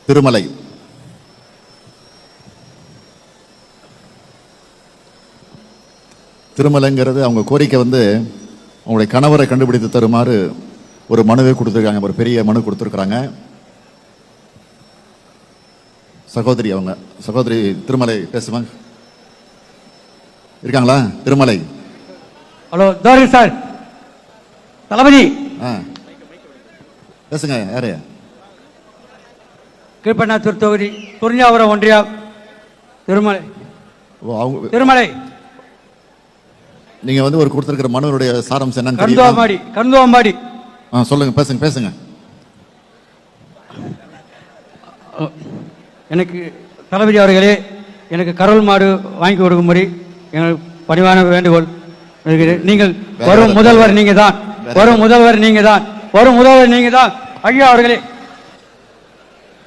திருமலை. திருமலைங்கிறது அவங்க கோரிக்கை வந்து அவங்களுடைய கணவரை கண்டுபிடித்து தருமாறு ஒரு மனுவை கொடுத்துருக்காங்க, ஒரு பெரிய மனு கொடுத்துருக்குறாங்க. சகோதரி அவங்க சகோதரி திருமலை பேசுவாங்க, இருக்காங்களா? திருமலை. ஹலோ தோரி சார், தளபதி பேசுங்க. யாரு? கீழ்பண்ணாத்தூர் தொகுதி துறிஞ்சாபுரம் ஒன்றியம் திருமலை. திருமலை, நீங்க வந்து ஒரு கொடுத்திருக்கிற மனுவுடைய சாராம்சம் என்னன்னு கருந்துவாம்பாடி. சொல்லுங்க, பேசுங்க பேசுங்க. எனக்கு தளபதி அவர்களே, எனக்கு கரல் மாடு வாங்கி கொடுக்கும்படி எங்களுக்கு பணிவான வேண்டுகோள். நீங்கள் வரும் முதல்வர் நீங்க தான், வரும் முதல்வர் நீங்க தான், வரும் முதல்வர் நீங்க தான் ஐயா அவர்களே.